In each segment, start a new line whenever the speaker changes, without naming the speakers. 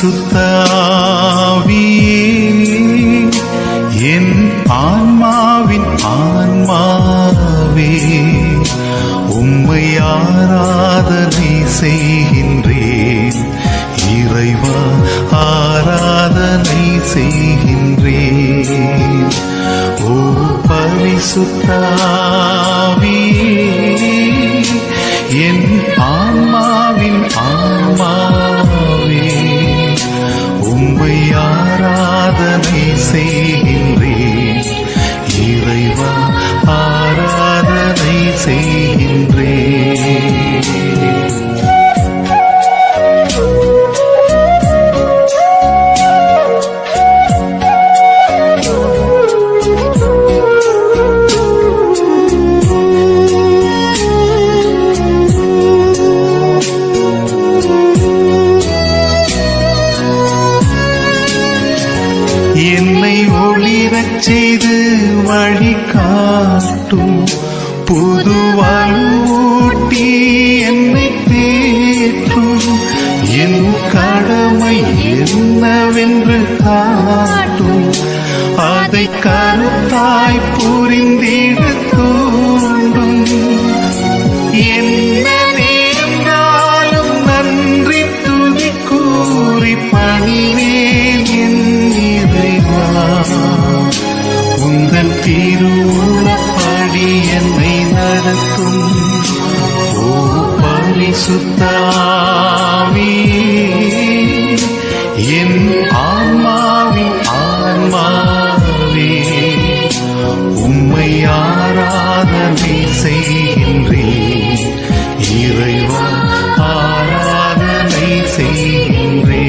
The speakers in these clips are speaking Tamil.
பரிசுத்த ஆவியே, என் ஆன்மாவின் ஆன்மாவே, உம்மை ஆராதனை செய்கின்றேன். இறைவா ஆராதனை செய்கின்றேன். ஓ பரிசுத்த ஆவியே, என் ஆன்மாவின் ஆன்மாவே, உம்மை ஆராதனை செய்கின்றேன். இறைவா ஆராதனை செய்கின்றேன். என்னை ஒளிரச் செய்து வழிகாட்டும் புது வலுவூட்டி என்னை தேற்றும். என் கடமை என்னவென்று காட்டும், அதை கருத்தாய் புரிந்திட தூண்டும். என்ன நேர்ந்தாலும் நன்றி துதி கூறி பணிவேன் என் இறைவா. உந்தன் திருவுளப்படி என்னை நடத்தும். ஓ பரிசுத்த ஆவியே, என் ஆன்மாவின் ஆன்மாவே, உம்மை ஆராதனை செய்கின்றேன். இறைவா ஆராதனை செய்கின்றேன்.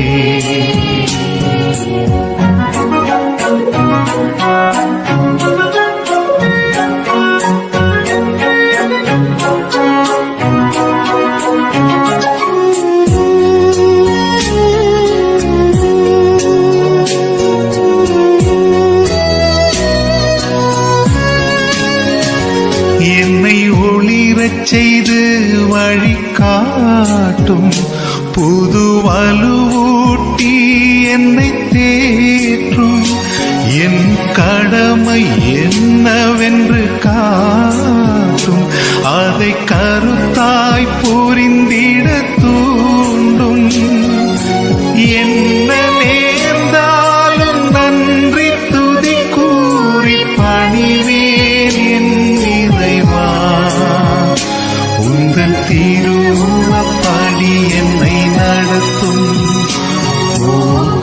என்னை ஒளிரச் செய்து வழிகாட்டும் புது வலுவூட்டி என்னை தேற்றும். என் கடமை என்னவென்று காட்டும், அதை கருத்தாய் புரிந்திட தூண்டும். என்ன நேர்ந்தாலும் நன்றி துதி கூறி பணிவேன் என் இறைவா. உந்தன் திருவுளப்படி என்னை நடத்தும். ஓ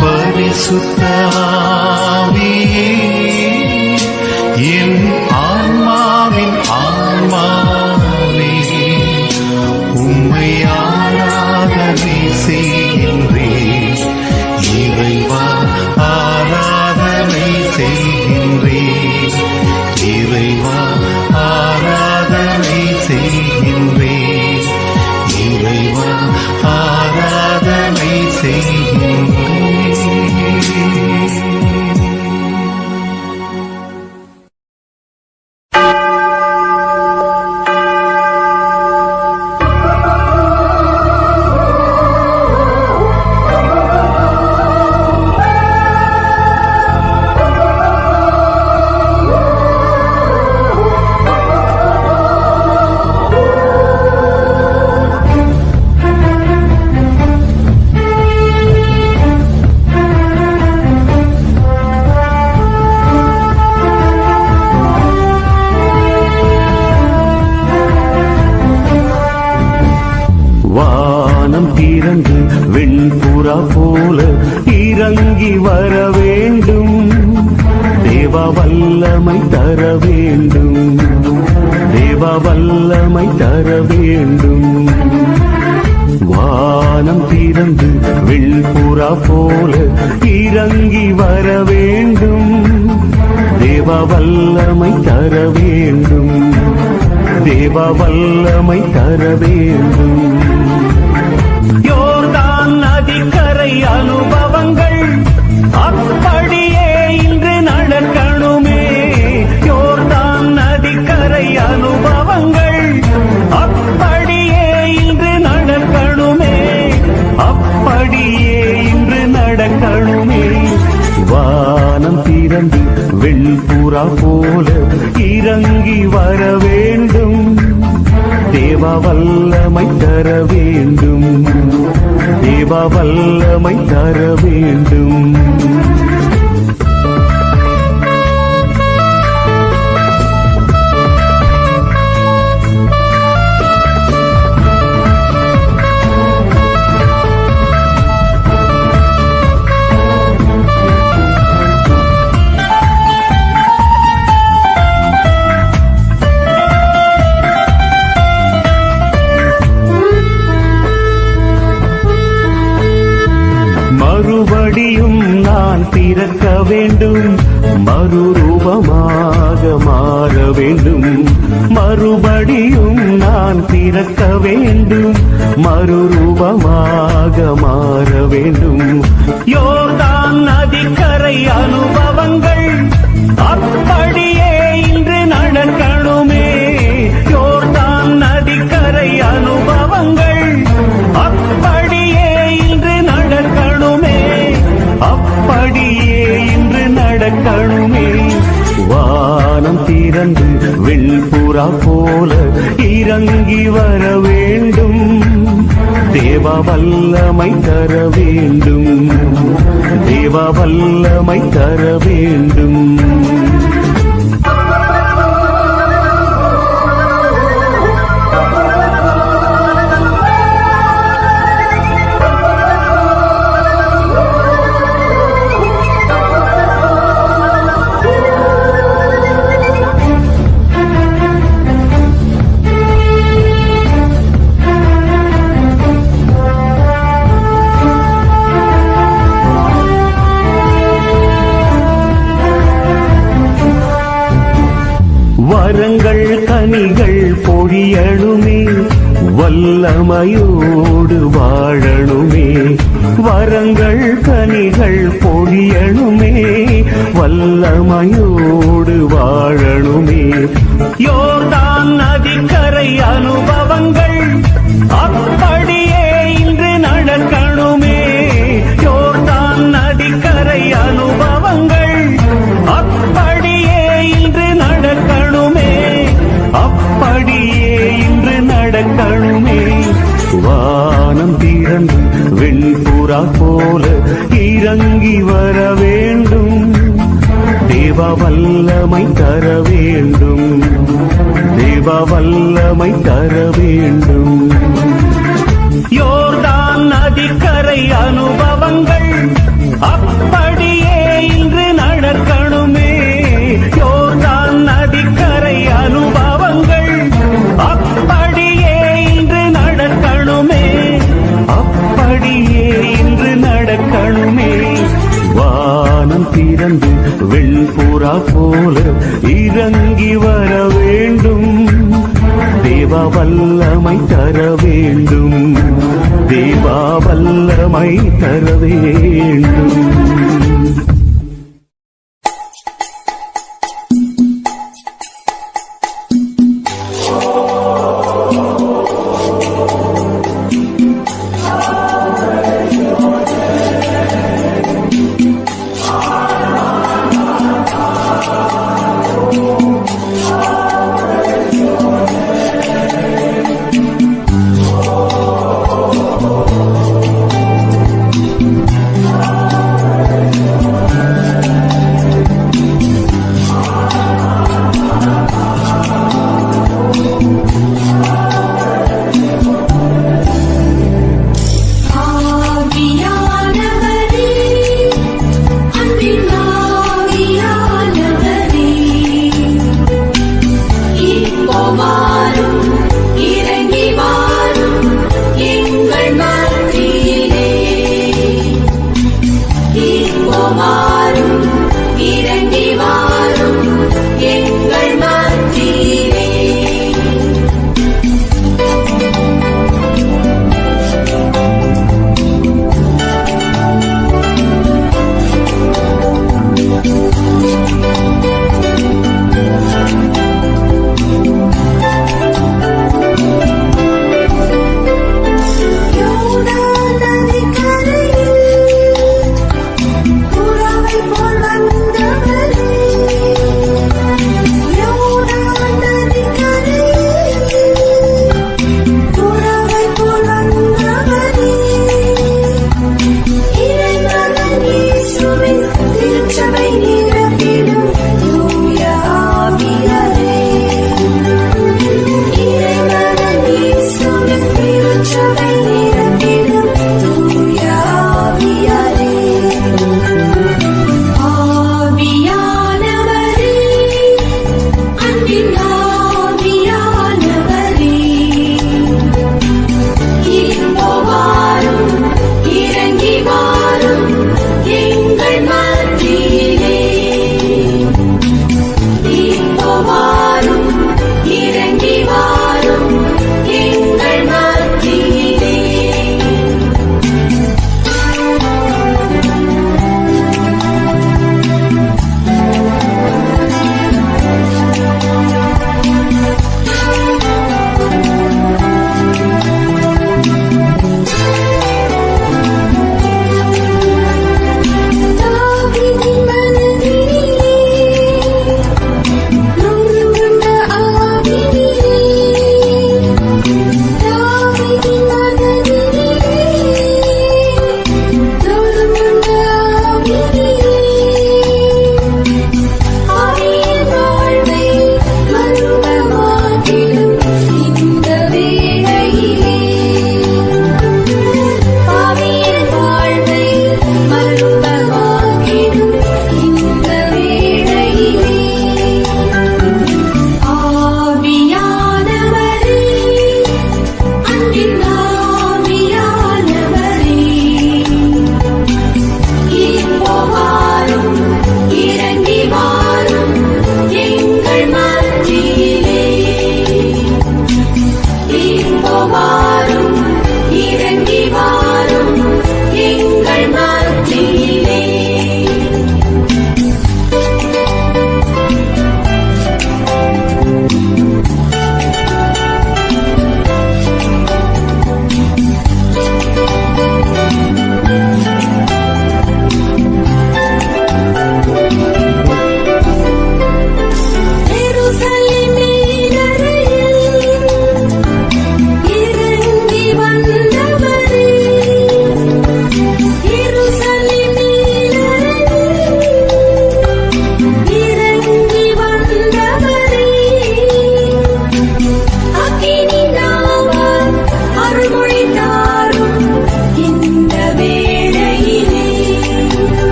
பரிசுத்த ஆவியே, என் ஆன்மாவின் ஆன்மாவே, உம்மை ஆராதனை செய்கின்றேன். இறைவா ஆராதனை செய்கின்றேன். இறைவா ஆராதனை செய்கின்றேன். இறைவா ஆராதனை செய்கின்றேன். திறந்து வெண்புறா போல இறங்கி வர வேண்டும். தேவா வல்லமை தர வேண்டும். தேவா வல்லமை தர வேண்டும். வானம் திறந்து வெண்புறா போல இறங்கி வர வேண்டும். தேவா வல்லமை தர வேண்டும். தேவா வல்லமை தர வேண்டும். யோர்தான் நதிக்கரை அனுபவங்கள் அப்படியே இன்று நடக்கணுமே. யோர்தான் நதிக்கரை அனுபவங்கள் அப்படியே இன்று நடக்கணுமே. அப்படியே இன்று தேவ வல்லமை தர வேண்டும், தேவ வல்லமை தர வேண்டும். மறுபடியும் நான் பிறக்க வேண்டும், மறுரூபமாக மாற வேண்டும். மறுபடியும் நான் பிறக்க வேண்டும், மறுரூபமாக மாற வேண்டும். யோர்தான் நதிக்கரை அனுபவங்கள் அப்படியே இன்று நடக்கணுமே. யோர்தான் நதிக்கரை அனுபவங்கள் அப்படியே இன்று நடக்கணுமே, அப்படியே இன்று நடக்கணுமே. வானம் திறந்து வெண்புறா போல இறங்கி வர வேண்டும், தேவ வல்லமை தர வேண்டும், தேவ வல்லமை தர வேண்டும். வரங்கள் கனிகள் பொழியணுமே, வல்லமையோடு வாழணுமே. வரங்கள் கனிகள் பொழியணுமே, வல்லமையோடு வாழணுமே. யோர்தான் நதிக்கரை அனுபவங்கள் அப்படியே இன்று நடக்கணுமே. யோர்தான் நதிக்கரை அனுபவங்கள் அப்படியே இன்று நடக்கணுமே, அப்படியே இன்று நடக்கணுமே. வானம் திறந்து வெண்புறா போல இறங்கி வர வேண்டும், தேவ வல்லமை தர வேண்டும், தேவ வல்லமை தர வேண்டும். யோர்தான் நதிக்கரை அனுபவங்கள் அப்படியே இன்று நடக்கணுமே. யோர்தான் நதிக்கரை அனுபவங்கள் அப்படியே இன்று நடக்கணுமே, அப்படியே இன்று நடக்கணுமே. வானம் திறந்து வெண்புறா போல இறங்கி வர வேண்டும், தேவ வல்லமை தர வேண்டும், தேவ வல்லமை தர வேண்டும்.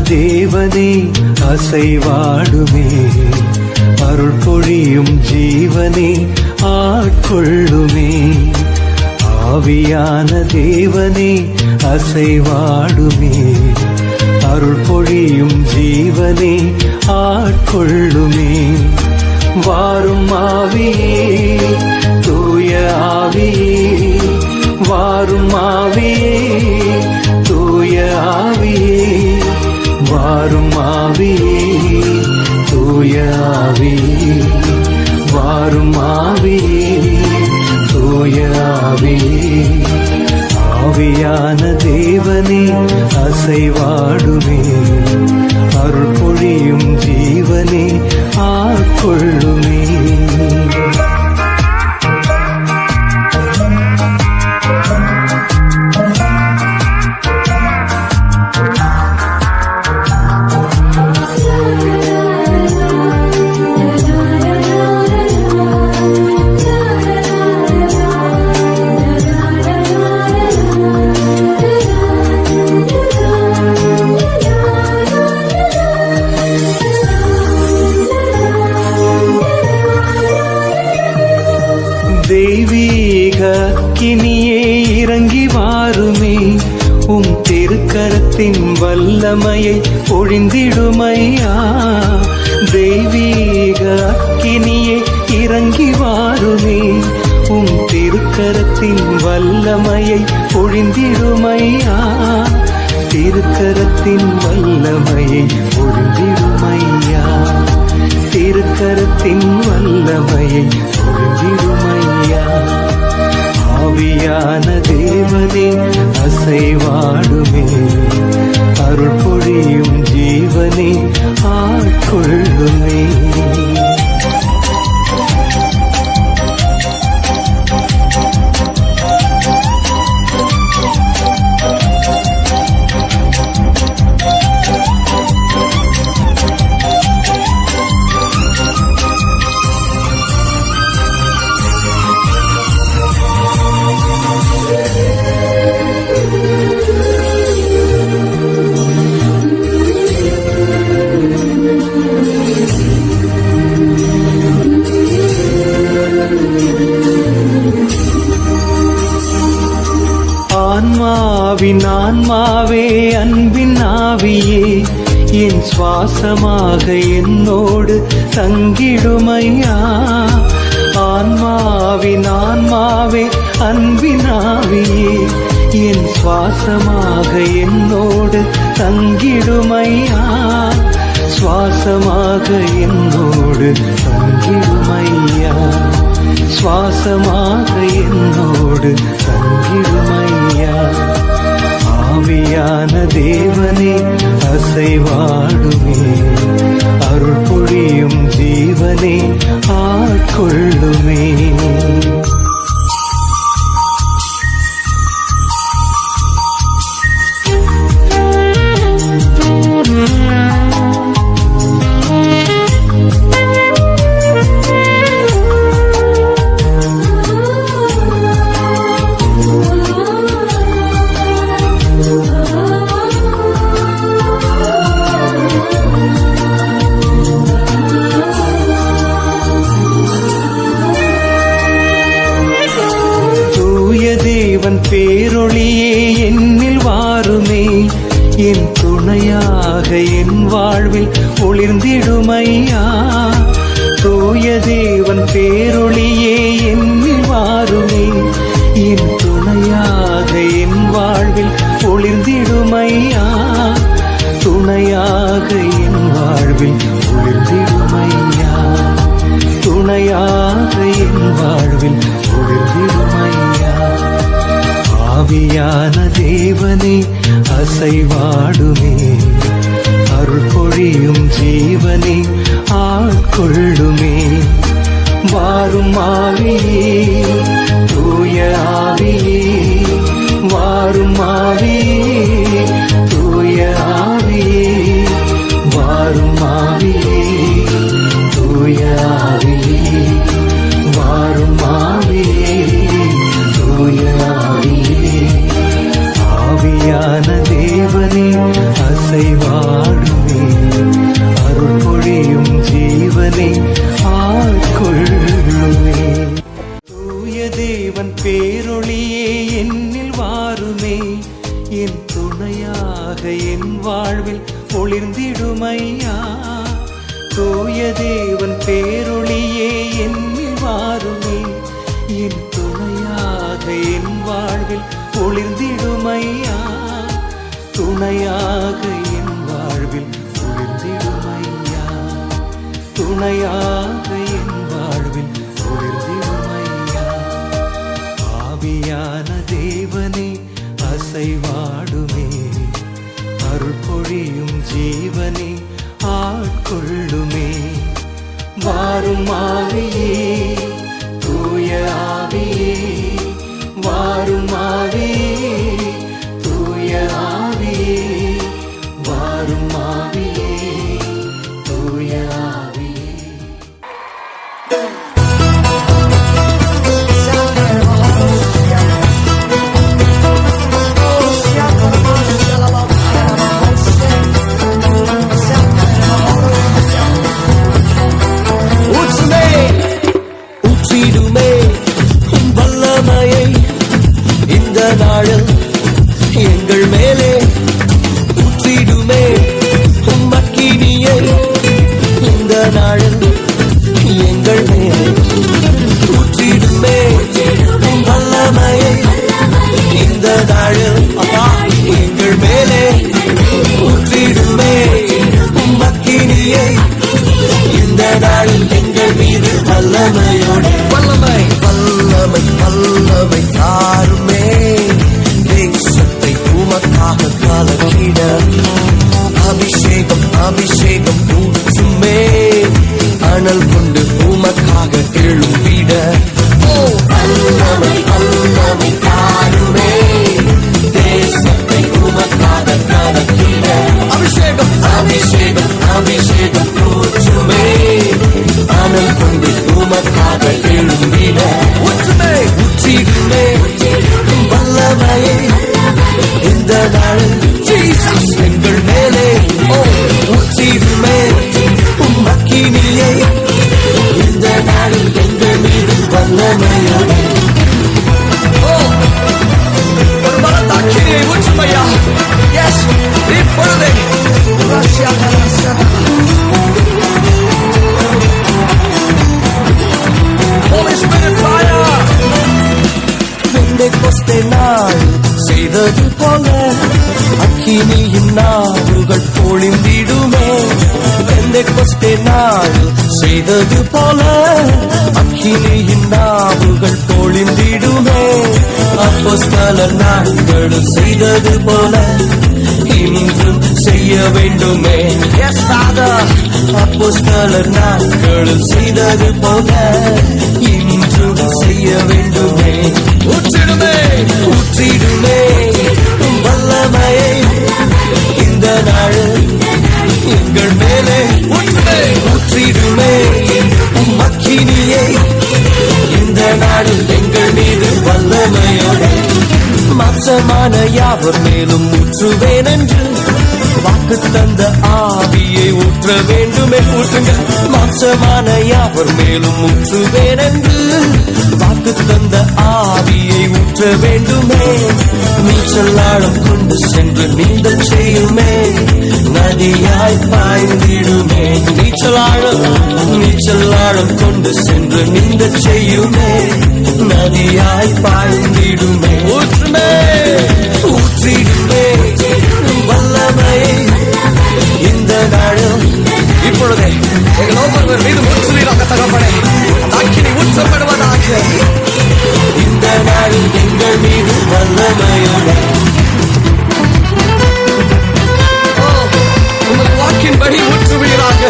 தேவனே அசைவாடுமே, அருள் பொழியும் ஜீவனே ஆட்கொள்ளுமே. ஆவியான தேவனே அசைவாடுமே, அருள் பொழியும் ஜீவனே ஆட்கொள்ளுமே. வாரும் ஆவியே தூய ஆவியே, வாரும் ஆவியே தூய ஆவியே, வாரும் ஆவியே தூய ஆவியே, வாரும் ஆவியே தூய ஆவியே. ஆவியான தேவனே அசைவாடுமே, அருள் பொழியும் ஜீவனே ஆட்கொள்ளுமே. தெய்வீக அக்கினியே இறங்கி வாருமே, உம் திருக்கரத்தின் வல்லமையை பொழிந்திடுமையா. தெய்வீக அக்கினியே இறங்கி வாருமே, உம் திருக்கரத்தின் வல்லமையை பொழிந்திடுமையா. திருக்கரத்தின் வல்லமையை பொழிந்திடுமையா, திருக்கரத்தின் வல்லமையை பொழிந்திடுமையா. ஆவியான தேவனே அசைவாடுமே, அருள் பொழியும் ஜீவனே ஆட்கொள்ளுமே. ஆன்மாவின் ஆன்மாவே அன்பின் ஆவியே, என் சுவாசமாக என்னோடு தங்கிடுமையா. ஆன்மாவின் ஆன்மாவே அன்பின் ஆவியே, என் சுவாசமாக என்னோடு தங்கிடுமையா. சுவாசமாக என்னோடு தங்கிடுமையா, சுவாசமாக என்னோடு தங்கிடுமையா. ஆவியான தேவனே அசைவாடுமே, அருள் பொழியும் ஜீவனே ஆட்கொள்ளுமே. பேரொளியே என்னில் வாருமே, என் துணையாக என் வாழ்வில் ஒளிர்ந்திடுமையா. தூய தேவன் பேரொளியே என்னில் வாருமே, என் துணையாக என் வாழ்வில் ஒளிர்ந்திடுமையா. துணையாக என் வாழ்வில் ஒளிர்ந்திடுமையா, துணையாக என் வாழ்வில் ஒளிர்ந்திடுமையா. ஆவியான தேவனே அசைவாடுமே, அருள் பொழியும் ஜீவனே ஆட்கொள்ளுமே. வாரும் ஆவியே தூய ஆவியே, வாரும் ஆவியே தூய ஆவியே, வாரும் ஆவியே தூய ஆவியே, வாரும் ஆவியே தூய ஆவியே. ஆவியான தேவனே அசைவாடு தூய தேவன் பேரொளியே என்னில் வாருமே, என் துணையாக என் வாழ்வில் ஒளிர்ந்திடுமையா, துணையாக என் வாழ்வில் ஒளிர்ந்திடுமையா, துணையாக என் வாழ்வில் ஒளிர்ந்திடுமையா. ஆவியான தேவனே அசைவாடுமே, அருள் பொழியும் ஜீவனே ஆட்கொள்ளுமே. வாரும் ஆவியே, தூய ஆவியே, வாரும் ஆவியே, தூய ஆவியே, வாரும் ஆவியே, தூய ஆவியே.
ஊற்றிடுமே வல்லமையை இந்த நாளில் எங்கள் மேலே, ஊற்றிடுமே மக்கினியை இந்த நாளில் எங்கள் மேலே, ஊற்றிடுமே வல்லமையை இந்த நாளில் அப்பா எங்கள் மேலே, ஊற்றிடுமே மக்கினியை இந்த நாளில் எங்கள் மீது வல்லமையோடு. வல்லமை வல்லமை வல்லமை தாருமே, தேசத்தை உமக்காக கலக்கிட. அபிஷேகம் அபிஷேகம் ஊற்றுமே, அனல் கொண்டு உமக்காக எழும்பிட. வல்லமை வல்லமை தாருமே, தேசத்தை உமக்காக கலக்கிட. அபிஷேகம் அபிஷேகம் அபிஷேகம் ஊற்றுமே, அனல் கொண்டு உமக்காக எழும்பிட. ஊற்றுமே ஊற்றிடுமே வல்லமையை இந்த நாளில் ஜீசஸ் எங்கள் மேலே, ஊற்றிடுமே மக்கினியை இந்த நாளில் எங்கள் மீது வல்லமையோடு. ஒரு பலத்தாக்கினியை ஊற்றுமையா. எஸ் இப்பொழுதே Holy Spirit fire. பெந்தெகோஸ்தே நாள் செய்தது போல அக்கினியின் நாவுகள் பொழிந்திடுமே. பெந்தெகோஸ்தே நாள் செய்தது போல அக்கினியின் நாவுகள் பொழிந்திடுமே. அப்போஸ்தலர் நாட்களும் செய்தது போல இன்றும் செய்ய வேண்டுமே. எஸ் ஃபாதர், அப்போஸ்தலர் நாட்களும் செய்தது போல இன்றும் செய்ய வேண்டுமே. ஊற்றிடுமே ஊற்றிடுமே வல்லமையை இந்த நாளில் எங்கள் மேலே, ஊற்றுமே ஊற்றிடுமே மக்கினியை இந்த நாளில் எங்கள் மீது வல்லமையோடு. மாம்சமான யாவர் மேலும் ஊற்றுவேன் என்று வாக்கு தந்த ஆவியை ஊற்ற வேண்டுமே. ஊற்றுங்க. மாம்சமான யாவர் மேலும் ஊற்றுவேன் என்று வாக்கு தந்த ஆவியை ஊற்ற வேண்டுமே. நீச்சல் ஆழம் கொண்டு சென்று நீந்தல் செய்யுமே, நதியாய் பாய்ந்திடுமே. நீச்சல் ஆழம் கொண்டு சென்று நீந்தல் செய்யுமே, நதியாய் பாய்ந்திடுமே. ஊற்றுமே ஊற்றிடுமே வல்லமையை இந்த நாளில் இப்பொழுதே எங்கள் ஒவ்வொருவர் மீது ஊற்றுவீராக தகப்பனே. அக்கினி ஊற்றப்படுவதாக இந்த நாளில் எங்கள் மீது வல்லமையோடு. உங்கள் வாக்கின்படி ஊற்றுவீராக.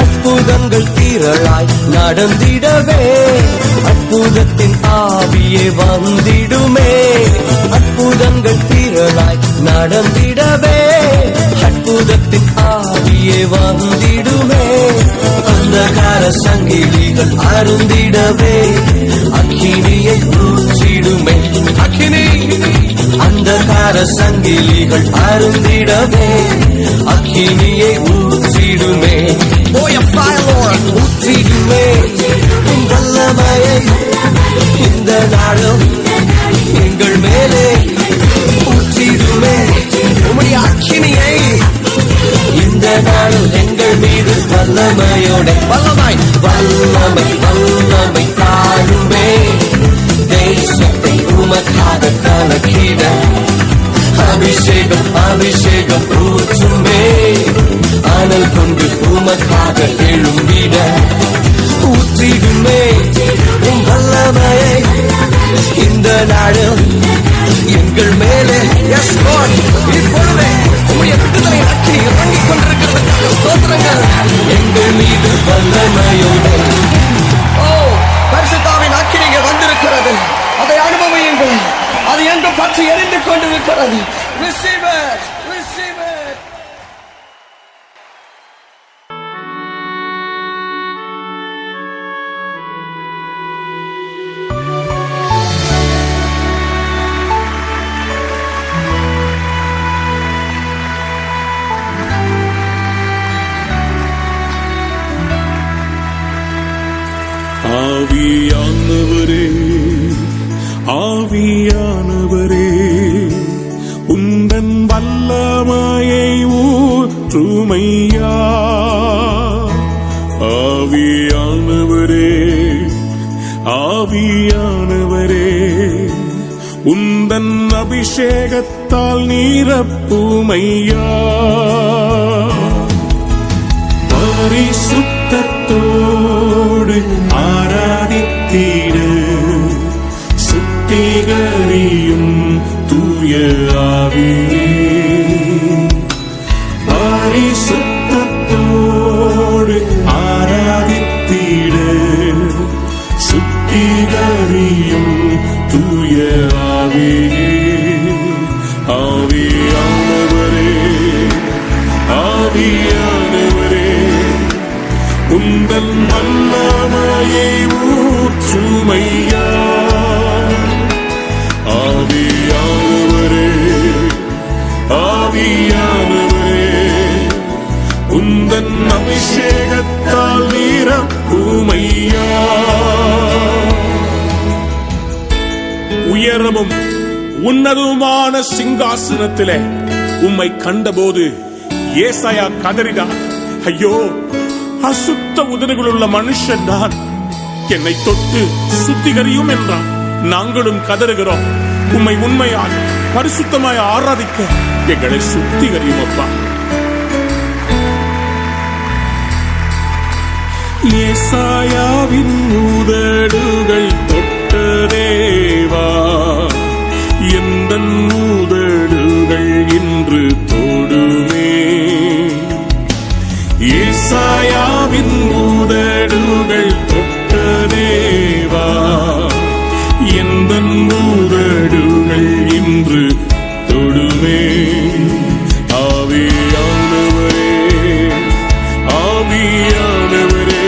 அற்புதங்கள் திரளாய் நடந்திடவே, அற்புதத்தின் ஆவியே வந்திடுமே. அற்புதங்கள் திரளாய் நடந்திடவே, அற்புதத்தின் ஆவியே வந்திடுமே. அந்தகார சங்கிலிகள் அருந்திடவே, அக்கினியை ஊற்றிடுமே. அக்கினி அந்தகார சங்கிலிகள் அருந்திடவே, அக்கினியை ஊற்றிடுமே. Oh, your fire, Lord. ஊற்றிடுமே உம் வல்லமையை இந்த நாளும் எங்கள் மேலே ஊற்றிடுமே உம்முடைய அக்கினியை இந்த நாளும் எங்கள் மீது வல்லமையோட வல்லமை வல்லமை வல்லமை தாழுமே தேசத்தை உமக்காக கலக்கிட அபிஷேகம் அபிஷேகம் ஊற்றுமே அனல் கொண்டு உமக்காக எழும்பிட ஊற்றிடுமே உம் வல்லமையை இந்த நாளில் எங்கள் மேலே எஸ் லார்ட் இப்பொழுதே உம்முடைய விடுதலை அக்கி இறங்கிக் கொண்டிருக்கிறதுக்காக ஸ்தோத்திரங்கள் எங்கள் மீது வல்லமையோடு பரிசுத்தாவின் அக்கினிங்க வந்திருக்கிறது அதை அனுபவியுங்கள் அது எங்கும் பற்றி எரிந்து கொண்டிருக்கிறது Receive it, receive it.
ஆவியானவரே ஆவியானவரே உந்தன் வல்லமையை ஊற்றுமையா ஆவியானவரே ஆவியானவரே உந்தன் அபிஷேகத்தால் நீரப்புமையா பரிசுத்தத்தோடு ஆராதித்திடு சுத்திகரியும் தூய ஆவியே பரிசுத்தத்தோடு ஆராதித்திடு சுத்திகரியும் தூய ஆவியே ஆவியானவரே ஆவியானவரே உந்தன் வல்லமையை ஊற்றுமையா ஆவியானவரே ஆவியானவரே உந்தன் அபிஷேகத்தால் நிரப்புமையா உயரமும் உன்னதமான சிங்காசனத்திலே உம்மை கண்டபோது ஏசாயா கதறினார், ஐயோ அசுத்த உதடுகளுள்ள மனுஷன் நான், என்னை தொட்டு சுத்திகரியும் என்றான். நாங்களும் கதறுகிறோம், உம்மை உண்மையாய் பரிசுத்தமாய் ஆராதிக்க எங்களை சுத்திகரியும் அப்பா. ஏசாயாவின் உதடுகள் தொட்ட தேவா, எந்தன் உதடுகள் இன்று தொடுமே. ஏசாயாவின் உதடுகள் தொட்ட தேவா, எந்தன் உதடுகள் இன்று தொடுமே. ஆவியானவரே ஆவியானவரே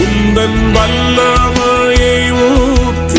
உந்தன் வல்லமையை ஊற்றுமையா.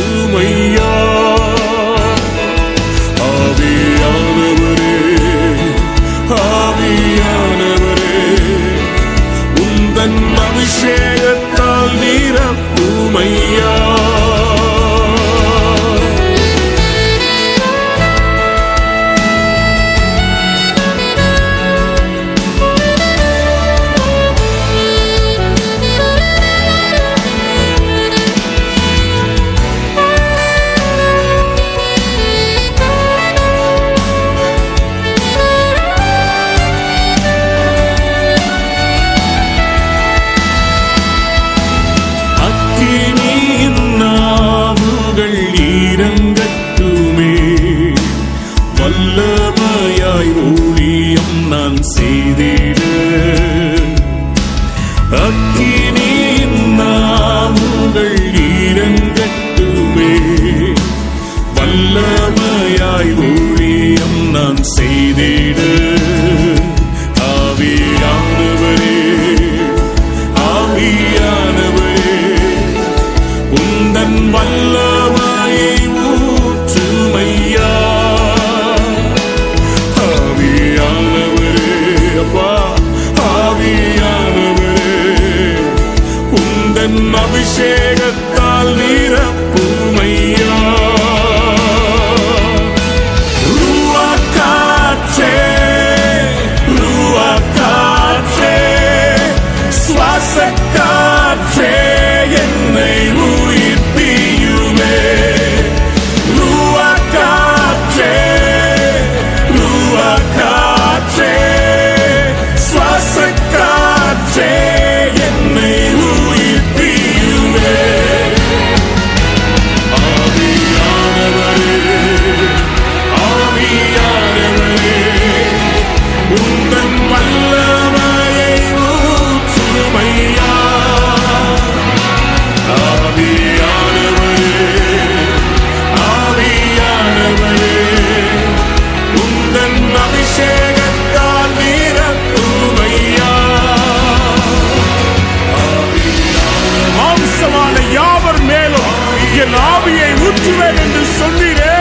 ஊற்றுவேன் என்று சொன்னீரே,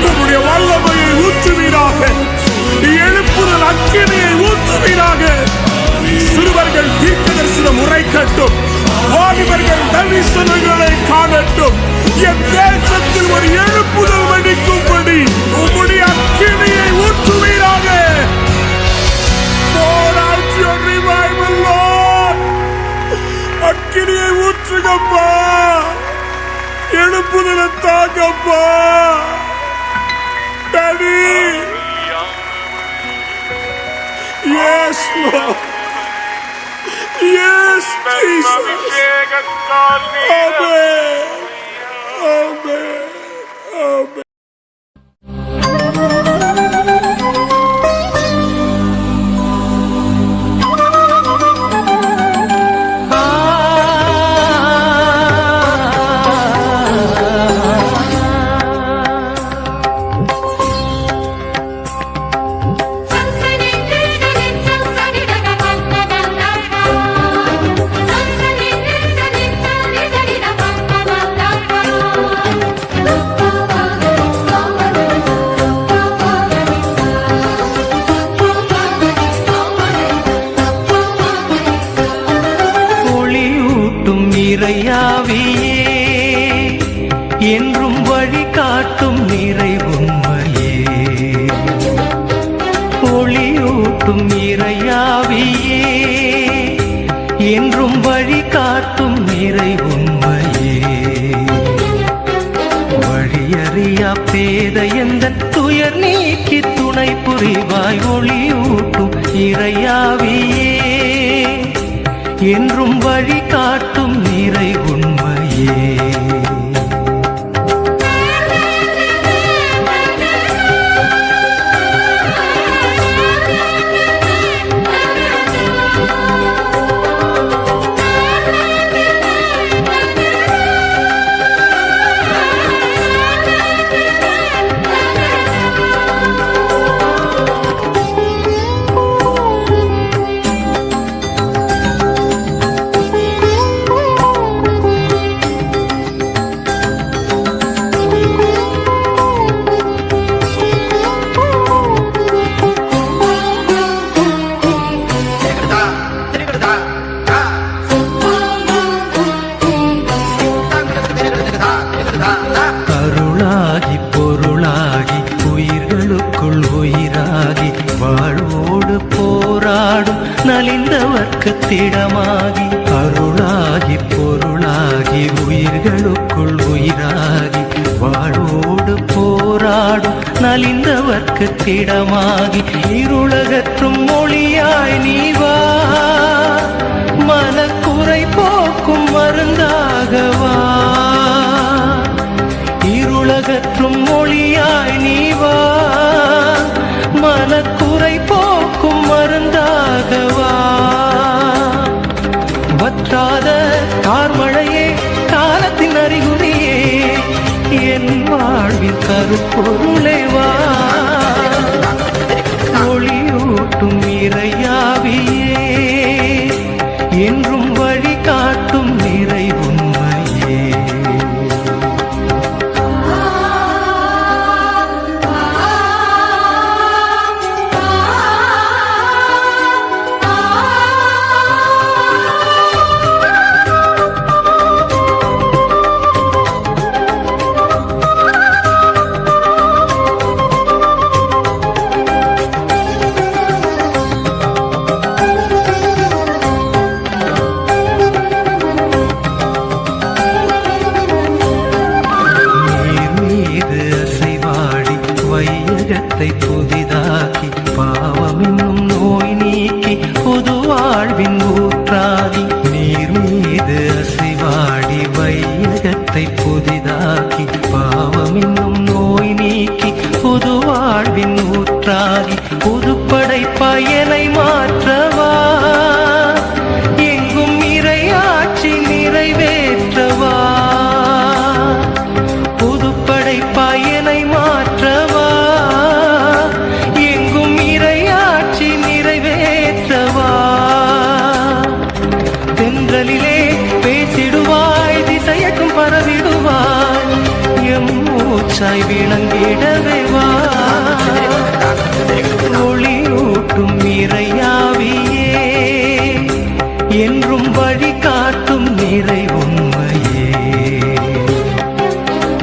உம்முடைய வல்லமையை ஊற்றுவீராக, எழுப்புதல் அக்கினியை ஊற்றுவீராக. சிறுவர்கள் தீர்க்கதரிசனம் உரைக்கட்டும், வாலிபர்கள் தரிசனங்களை காணட்டும். என் தேசத்தில் ஒரு எழுப்புதல் வெடிக்கும்படி உம்முடைய அக்கினியை ஊற்றுவீராக. Pour out your revival, Lord. அக்கினியை ஊற்றுங்கப்பா, எழுப்புதலை தாங்கப்பா. Daddy. Yes, Lord. Yes, Jesus. Amen. Amen. Amen.
இறையாவியே என்றும் வழி காட்டும் நிறை உண்மையே, ஒளியூட்டும் இறையாவியே என்றும் வழி காட்டும் நிறை உண்மையே, வழியறியா பேத எந்த துயர் நீக்கி துணை புரிவாய், ஒளியூட்டும் இறையாவியே என்றும் வழி காட்டும் நிறை உண்மையே. அருளாகி பொருளாகி உயிர்களுக்குள் உயிராகி வாழ்வோடு போராடும் நலிந்தவர்க்கு திடமாகி, அருளாகி பொருளாகி உயிர்களுக்குள் உயிராகி வாழ்வோடு போராடும் நலிந்தவர்க்கு திடமாகி, இருளகற்றும் மொழியாய் நீவா, மனக்குறை போக்கும் மருந்தாகவா, இருளகற்றும் மொழியாய் நீவா, மனக்குறை போக்கும் மருந்தாகவா, வற்றாத கார்மழையே காலத்தின் அறிகுறியே, என் வாழ்வில் கருப்பொருளே வா, ஒளியூட்டும் இறையாவியே என்றும் வழி காட்டும் நிறை உண்மையே. புதிதாக்கி பாவம் என்னும் நோய் நீக்கி புது வாழ்வின் ஊற்றாகி, நீர் மீது அசைவாடி வையகத்தை புதிதாக்கி பாவம் என்னும் நோய் நீக்கி புது வாழ்வின் ஊற்றாகி, புதுப்படை பயனை மாற்றவா, எங்கும் இறையாட்சி நிறைவேற்றவா, புதுப்படை பயனை மாற்றவா, எங்கும் இறையாட்சி நிறைவேற்றவா, தென்றலிலே பேசிடுவாய், திசையக்கும் பரவிடுவாய், ஊற்றாய் விளங்கிடவே வா ஒளியூட்டும் இறையாவியே என்றும் வழிகாட்டும் நிறை உண்மையே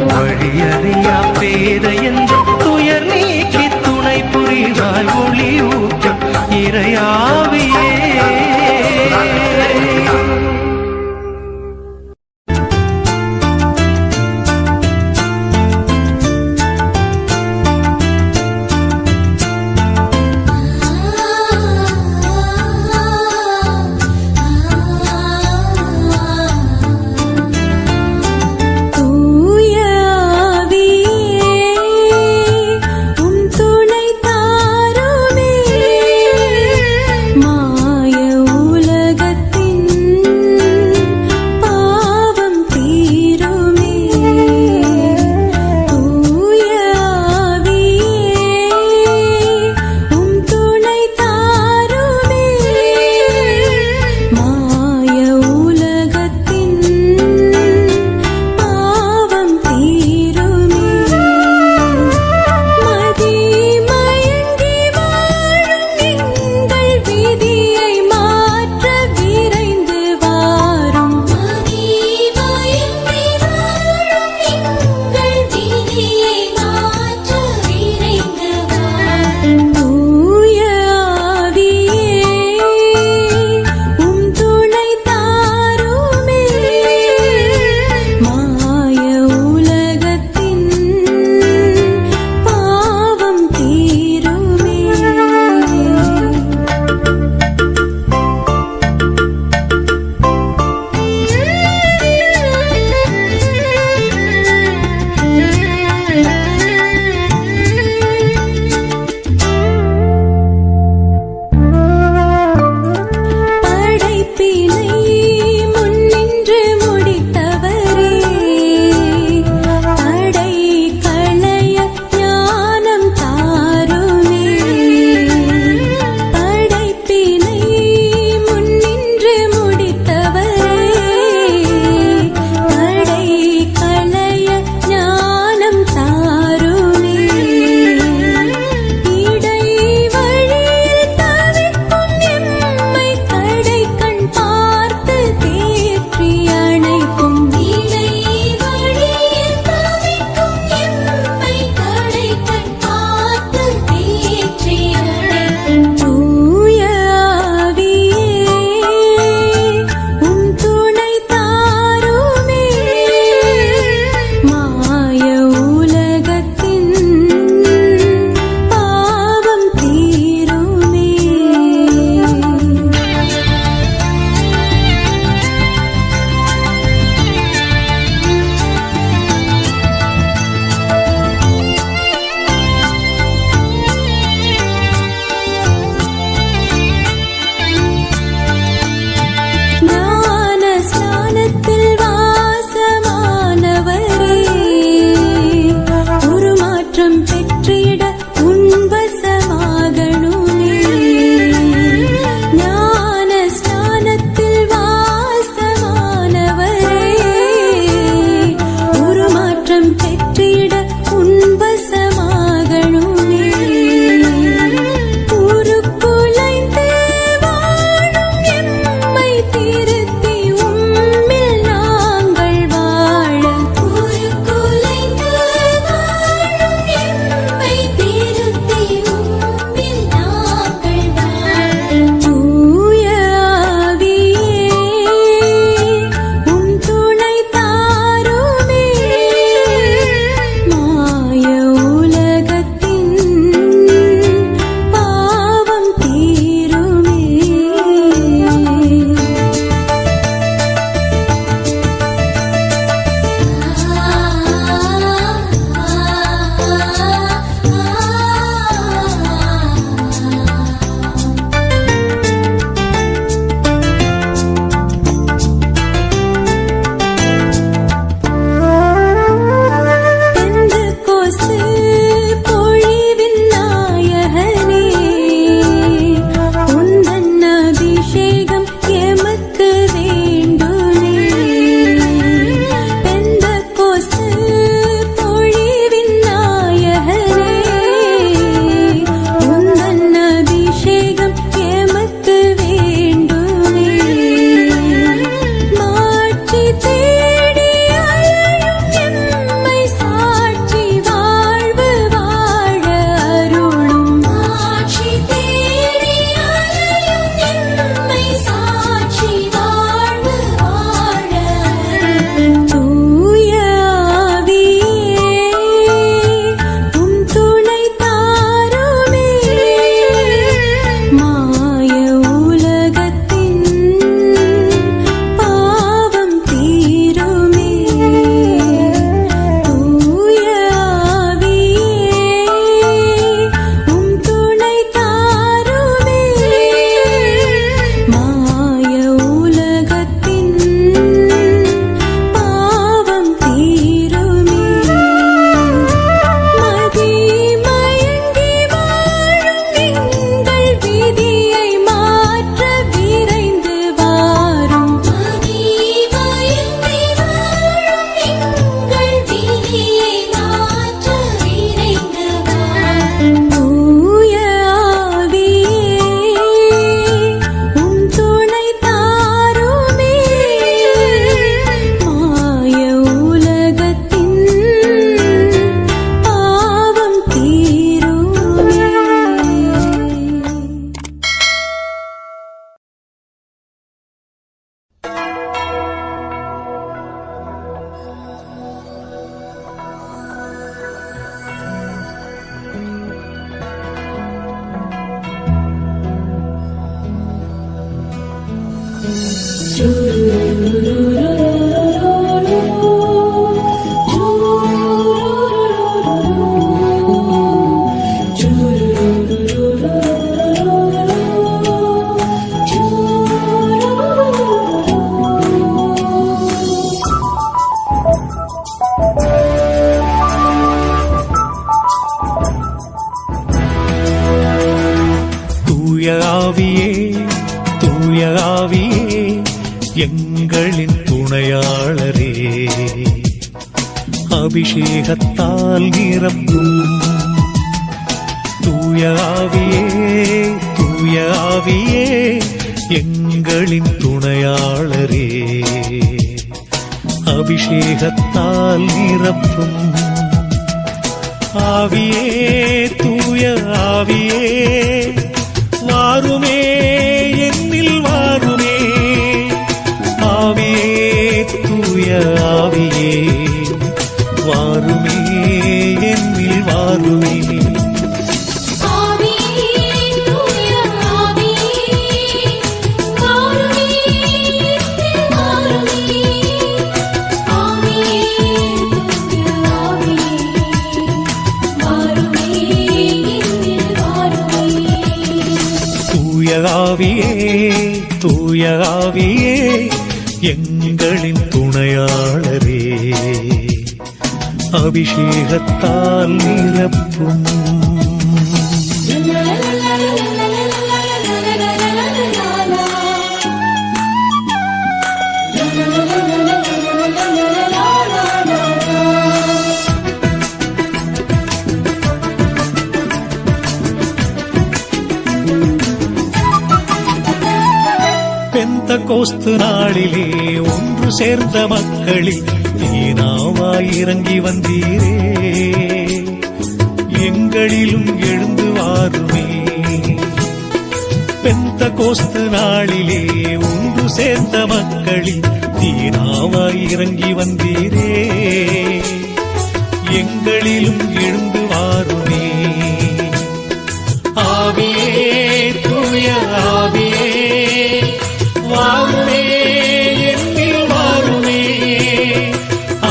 வழியறியா பேத என்ற துயர் நீக்கி துணை புரிவாய் ஒளியூட்டும் இறையாவியே எங்களின் துணையாளரே அபிஷேகத்தால் நிரப்பும் தூய ஆவியே தூய ஆவியே எங்களின் துணையாளரே அபிஷேகத்தால் நிரப்பும் ஆவியே தூய ஆவியே வாருமே என்னில் வாருமே ஆவியே தூய ஆவியே வாருமே என்னில் வாருமே ஆவியே தூய ஆவியே எங்களின் துணையாளரே அபிஷேகத்தால் நிரப்பும் பெந்தகோஸ்து நாளிலே ஒன்று சேர்ந்த மக்களில் நீனாவாய் இறங்கி வந்தீரே எங்களிலும் எழுந்து வாருமே பெந்தகோஸ்து நாளிலே ஒன்று சேர்ந்த மக்களில் நீனாவாய் இறங்கி வந்தீரே எங்களிலும் எழுந்து வாருமே ஆவியே தூய ஆவியே வாருமே என்னில் வாருமே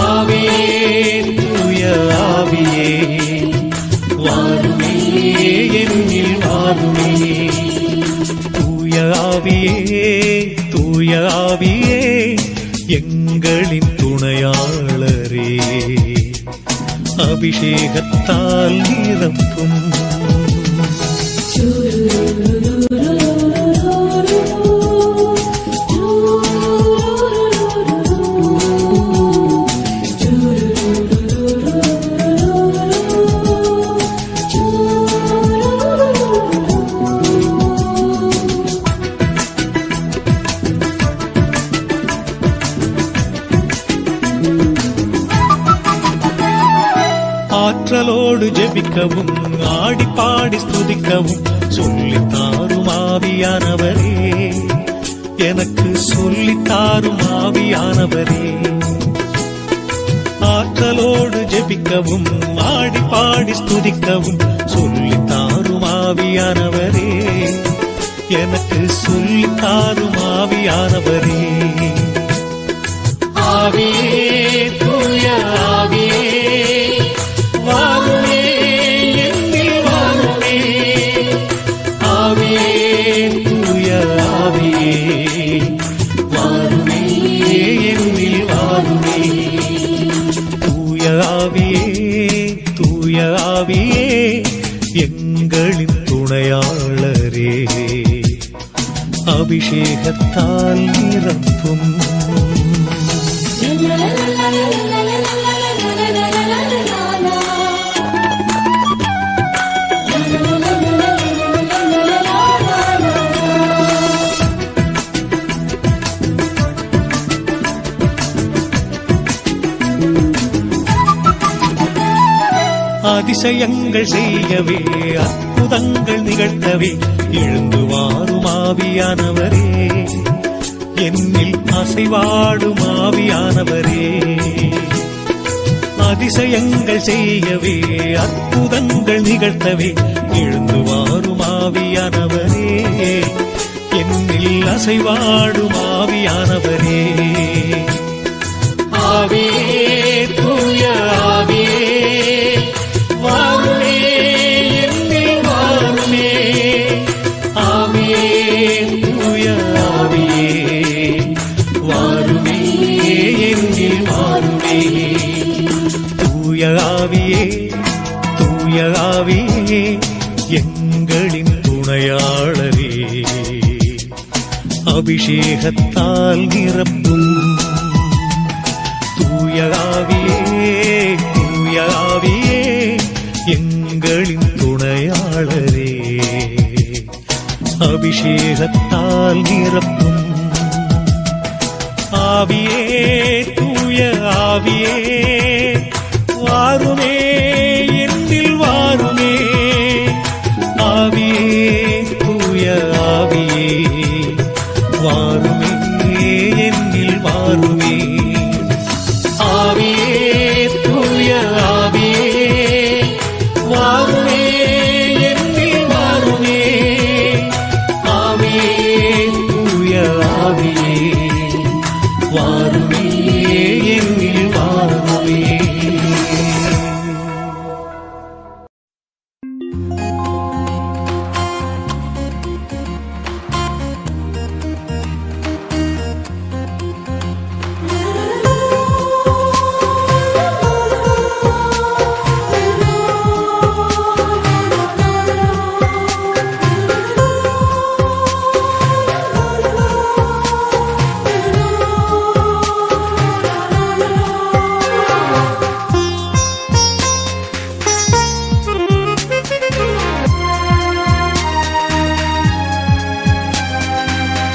ஆவியே தூய ஆவியே வாருமே என்னில் வாருமே தூய ஆவியே தூய ஆவியே எங்களின் துணையாளரே அபிஷேகத்தால் நிரப்பும் ஆற்றலோடு ஜெபிக்கவும் ஆடி பாடி ஸ்துதிக்கவும் சொல்லித்தாரும் ஆவியானவரே எனக்கு சொல்லித்தாரும் ஆவியானவரே ஆற்றலோடு ஜெபிக்கவும் ஆடி பாடி ஸ்துதிக்கவும் சொல்லித்தாரும் ஆவியானவரே எனக்கு சொல்லித்தாரும் ஆவியானவரே ஆவியே தூய ஆவியே வாருமே என்னில் வாருமே ஆவியே தூய ஆவியே வாருமே என்னில் வாருமே தூய ஆவியே தூய ஆவியே எங்களின் துணையாளரே அபிஷேகத்தால் நிரப்பும் அதிசயங்கள் செய்யவே அற்புதங்கள் நிகழ்த்தவே எழுந்து வாரும் ஆவியானவரே என்னில் அசைவாடும் ஆவியானவரே அதிசயங்கள் செய்யவே அற்புதங்கள் நிகழ்த்தவே எழுந்து வாரும் ஆவியானவரே என்னில் அசைவாடும் ஆவியானவரே ஆவியே தூய ஆவியே வாருமே என்னில் வாருமே ஆவியே தூய ஆவியே வாருமே என்னில் வாருமே தூய ஆவியே தூய ஆவியே எங்களின் துணையாளரே அபிஷேகத்தால் நிரப்பும் தூய ஆவியே, தூய ஆவியே, எங்களின் துணையாளரே. அபிஷேகத்தால் நிரப்பும் ஆவியே, தூய ஆவியே, வாருமே, என்னில் வாருமே. ஆவியே, தூய ஆவியே, வாருமே, என்னில் வாருமே. ஆவியே, தூய ஆவியே, வாருமே, என்னில் வாருமே. ஆவியே, தூய ஆவியே, வாருமே, என்னில் வாருமே.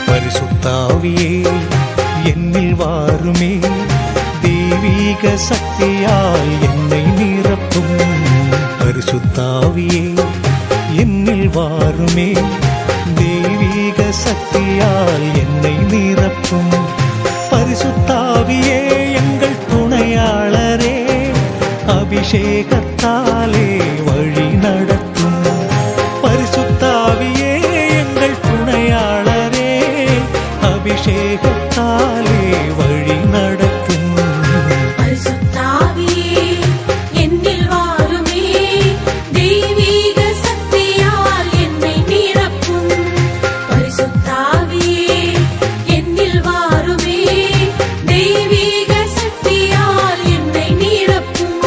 பரிசுத்தாவியே, என்னில் வாருமே, தெய்வீக சக்தியால் என்னை நிரப்பும். பரிசுத்தாவியே, என்னில் வாருமே, தெய்வீக சக்தியால் என்னை நிரப்பும். பரிசுத்தாவியே, எங்கள் துணையாளரே, அபிஷேகத்தாலே வழி நடத்தும். பரிசுத்தாவியே, எங்கள் துணையாளரே, அபிஷேகத்தாலே வழி நடத்தும்.
பரிசுத்தாவியே, என்னில் வாருமே, தெய்வீக சக்தியால் என்னை நிரப்பும். பரிசுத்தாவியே, என்னில் வாருமே, தெய்வீக சக்தியால் என்னை நிரப்பும்.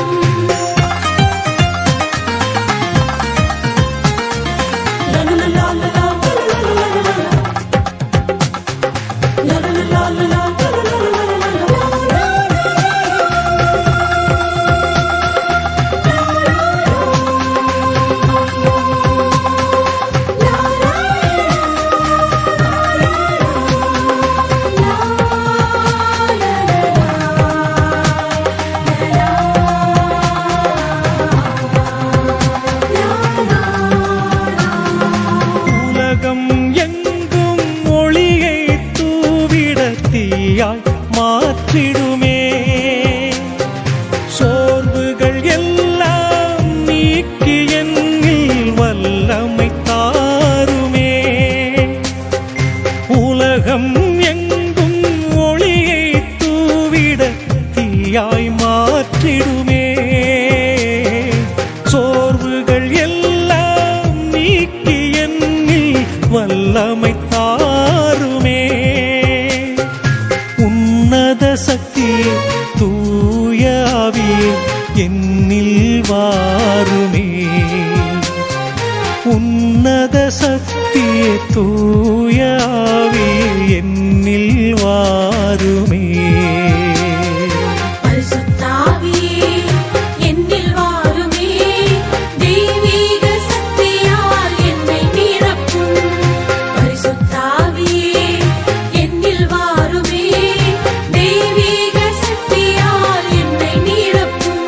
உலகம் எங்கும் ஒளியை தூவிட தீயாய் மாற்றிடுமே. சோர்வுகள் எல்லாம் நீக்கி என்னில் வல்லமை தாருமே. உலகம் எங்கும் ஒளியை தூவிட தீயாய் மாற்றிடுமே. சோர்வுகள் எல்லாம் நீக்கி என்னில் வல்லமை தாருமே. உன்னத சக்தியே, தூய ஆவியே, என்னில் வாருமே. உன்னத சக்தியே, தூய ஆவியே, என்னில் வாருமே.
பரிசுத்தாவியே, என்னில் வாருமே, தெய்வீக சக்தியால் என்னை நிரப்பும். பரிசுத்தாவியே, என்னில் வாருமே, தெய்வீக சக்தியால் என்னை நிரப்பும்.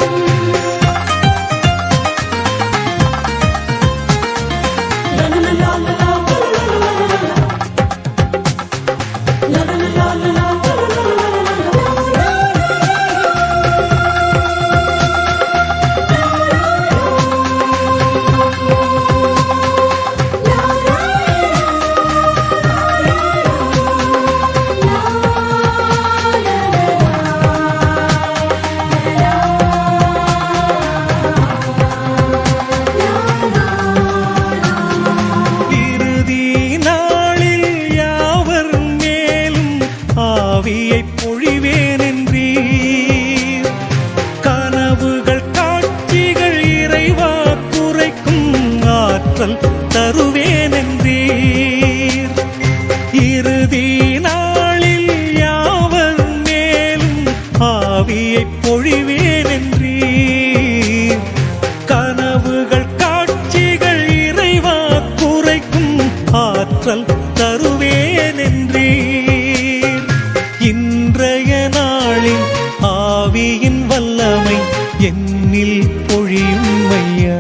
இறுதி நாளில் யாவர் மேலும் ஆவியை பொழிவேன் என்றீர். கனவுகள் காட்சிகள் இறைவா குறைக்கும் ஆற்றல் தருவேன் என்றீர். இறுதி என்னில் பொழியும் ஐயா.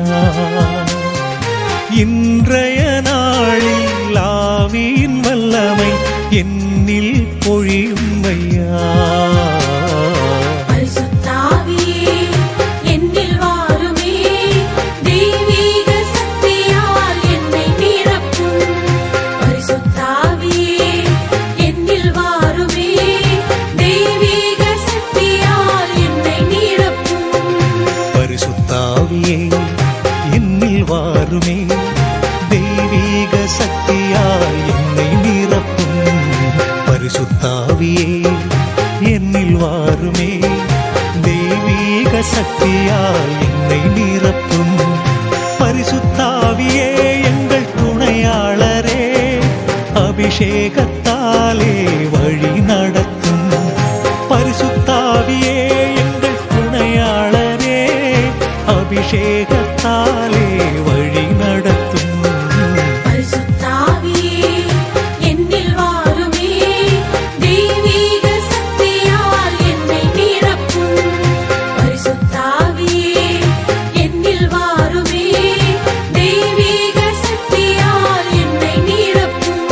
இன்றைய நாளில் ஆவியின் வல்லமை என்னில் பொழியும் ஐயா.
பரிசுத்தாவியே என்னில் வாருமே, தெய்வீக சக்தியால் என்னை நிரப்பும். பரிசுத்தாவியே என்னில் வாருமே, தெய்வீக சக்தியால் என்னை நிரப்பும்.
பரிசுத்தாவியே என்னில் வாருமே, தெய்வீக சக்தியால் என்னை நிரப்பும். பரிசுத்தாவியே என்னில் வாருமே, தெய்வீக சக்தியால் என்னை நிரப்பும். பரிசுத்தாவியே எங்கள் துணையாளரே, அபிஷேகத்தாலே வழி நடத்தும். பரிசுத்தாவியே எங்கள் துணையாளரே, அபிஷேகத்தாலே வழி நடத்தும்.
பரிசுத்தாவியே என்னில் வாருமே, தெய்வீக சக்தியால் என்னை நிரப்பும். பரிசுத்தாவியே என்னில் வாருமே, தெய்வீக சக்தியால் என்னை நிரப்பும்.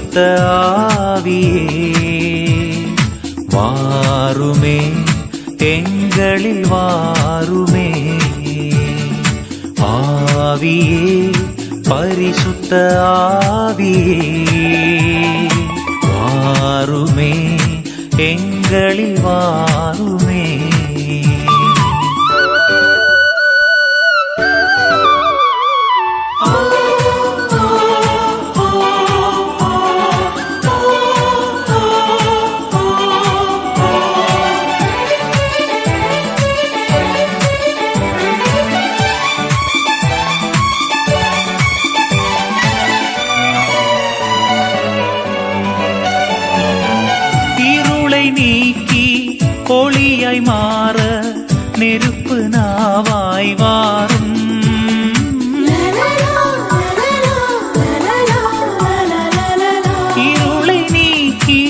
பரிசுத்த ஆவியே வாருமே எங்களில் வாருமே ஆவியே பரிசுத்த ஆவியே வாருமே எங்களில் வாருமே நீக்கி ஒளியாய் மாற நெருப்பு நாவாய் வாரும் இருளை நீக்கி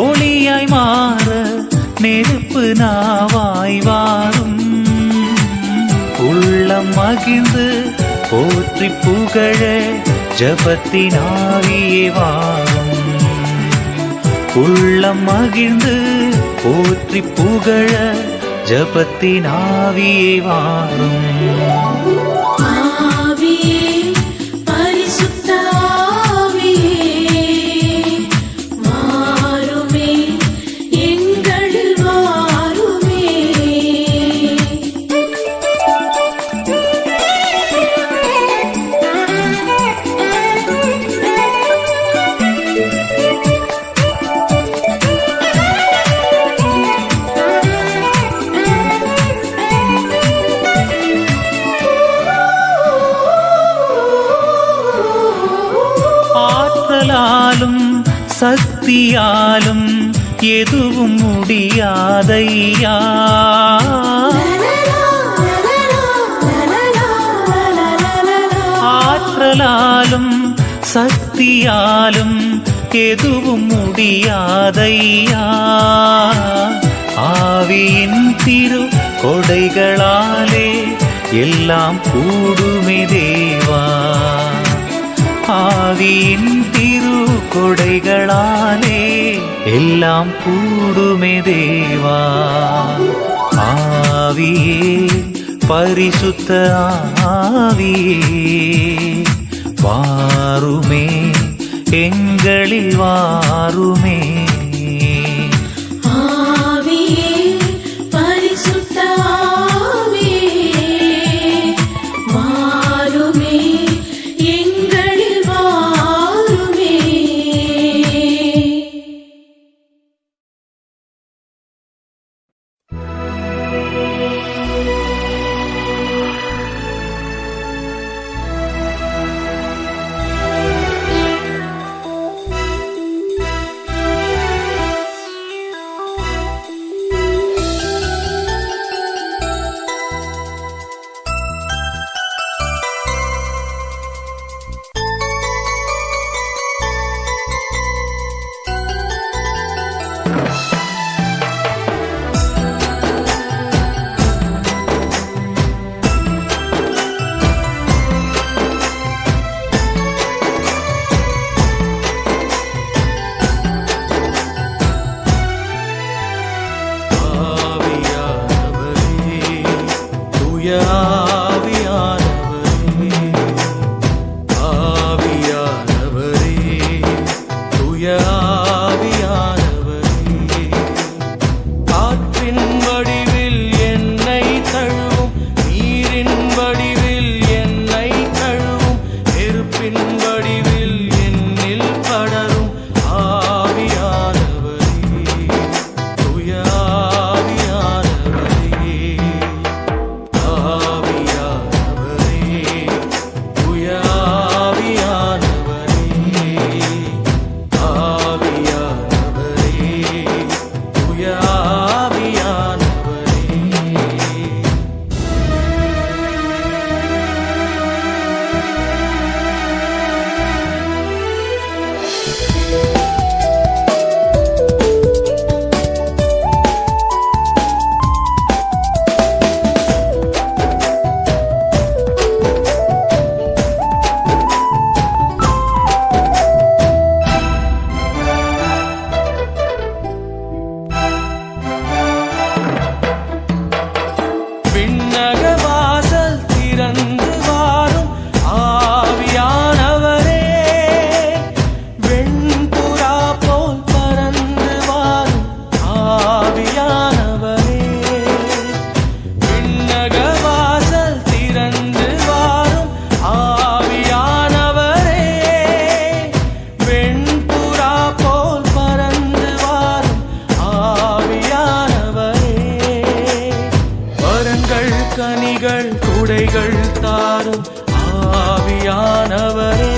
ஒளியாய் மாற நெருப்பு நாவாய் வாரும் உள்ளம் மகிழ்ந்து போற்றி புகழ ஜபத்தின் ஆவியே வாரும் உள்ளம் மகிழ்ந்து போற்றி புகழ ஜபத்தின் ஆவியே வாரும்
ஆவியே பரிசுத்த ஆவியே வாருமே எங்களில் வாருமே
ஆற்றலாலும் சக்தியாலும் எதுவும் முடியாதையா ஆற்றலாலும் சக்தியாலும் எதுவும் முடியாதையா ஆவியின் திரு கொடைகளாலே எல்லாம் கூடுமே தேவா ஆவியின் திரு கொடைகளாலே எல்லாம் கூடுமே தேவா ஆவியே பரிசுத்த ஆவியே வாருமே எங்களில் வாருமே
ஆவியே பரிசுத்த ஆவியே வாருமே எங்களில் வாருமே
ஆவியானவரே விண்ணக வாசல் திறந்து வாரும் ஆவியானவரே வெண்புறா போல் பறந்து வாரும் ஆவியானவரே வரங்கள் கனிகள் குடைகள் தாரும் ஆவியானவரே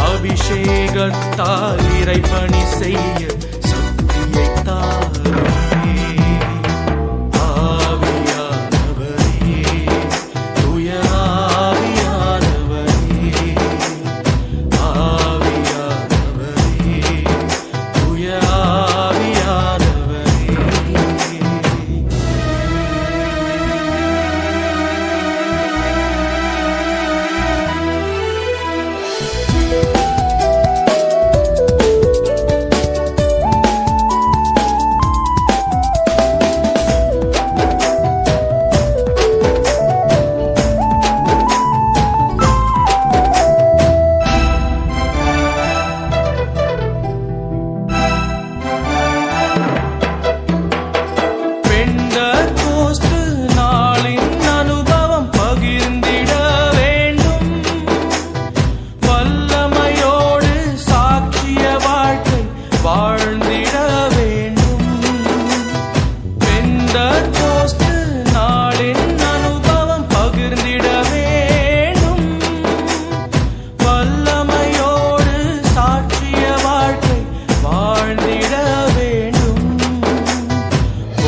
அபிஷேகத்தால் இறைபணி செய்ய சக்தியை தாருமே ஆவியானவரே தூய ஆவியானவரே ஆவியானவரே தூய ஆவியானவரே பெந்தகோஸ்து நாளின் அனுபவம் பகிர்ந்திட வேண்டும் வல்லமையோடு சாட்சிய வாழ்க்கை வாழ்ந்திட வேண்டும் பெந்தகோஸ்து நாளின் அனுபவம் பகிர்ந்திட வேண்டும் வல்லமையோடு சாட்சிய வாழ்க்கை வாழ்ந்திட வேண்டும்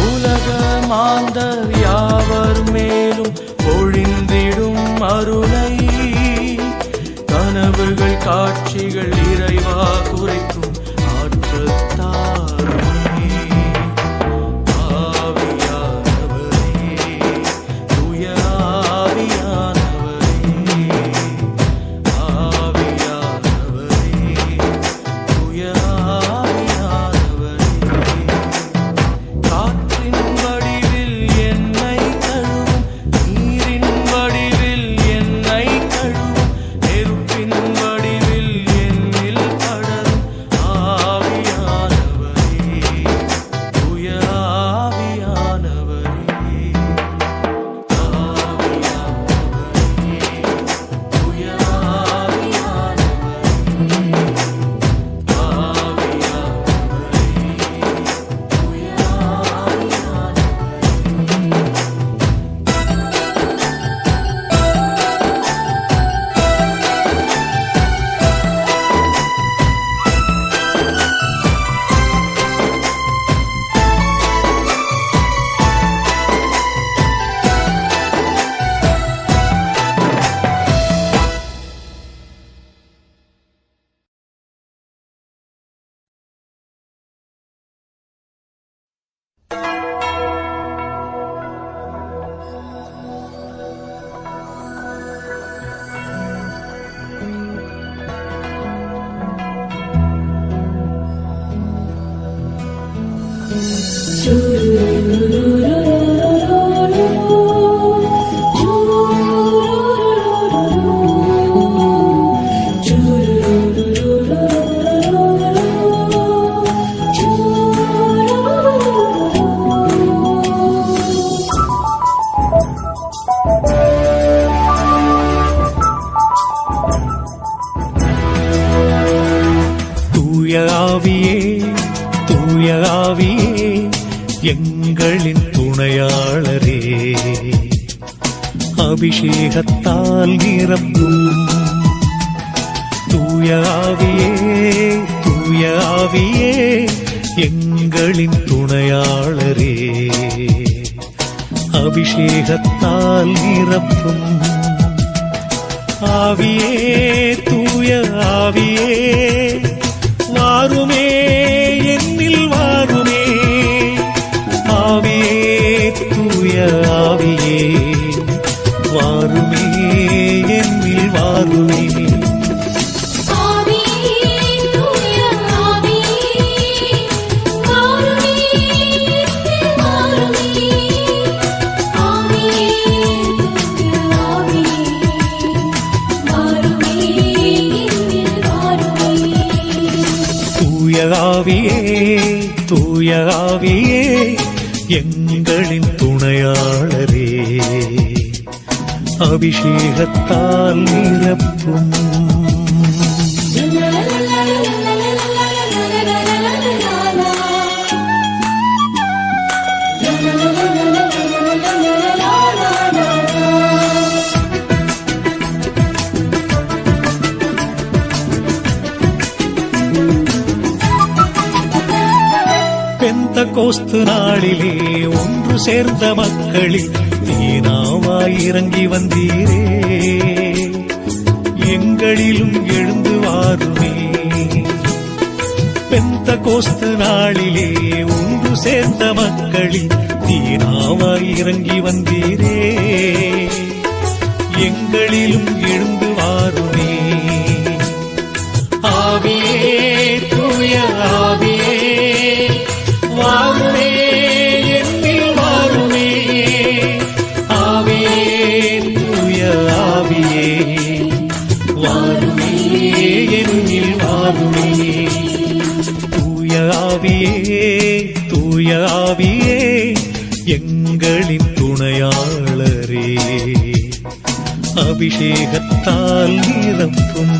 உலக மாந்தர் யாவர் மேலும் பொழிந்திடும் அருளை கனவுகள் காட்சிகள் இறைவா குறைக்கும் ஆற்றத்தாருமே ஆவியானவரே தூய ஆவியானவரே ஆவியானவரே தூய ஆவியானவரே காற்றின் வடிவில் என்னை தழுவும் நீரின் வடிவில் என்னை தழுவும் நெருப்பின் வடிவில் என்னில் படரும் ஆவியானவரே தூய ஆவியானவரே ஆவியானவரே தூய ஆவியானவரே தூய ஆவியே தூய ஆவியே எங்களின் துணையாளரே அபிஷேகத்தால் நிரப்பும் தூய ஆவியே தூய ஆவியே எங்களின் துணையாளரே அபிஷேகத்தால் நிரப்பும் ஆவியே தூய ஆவியே வாருமே என்னில் வாருமே ஆவியே தூய ஆவியே வாருமே என்னில் வாருமே தூய தூய ஆவியே எங்களின் துணையாளரே அபிஷேகத்தால் நிரப்பும். பெந்தகோஸ்து நாளிலே ஒன்று சேர்ந்த மக்களில் நீனாவாய் இறங்கி வந்தீரே, எங்களிலும் எழுந்து வாருமே. பெந்தகோஸ்து நாளிலே ஒன்று சேர்ந்த மக்களில் நீனாவாய் இறங்கி வந்தீரே, எங்களிலும் எழுந்து வாருமே. ஆவியே தூய ஆவியே வாருமே, என்னில் வாருமே. ஆவியே தூய ஆவியே வாருமே, என்னில் வாருமே. தூய ஆவியே தூய ஆவியே எங்களின் துணையாளரே அபிஷேகத்தால் நிரப்பும்.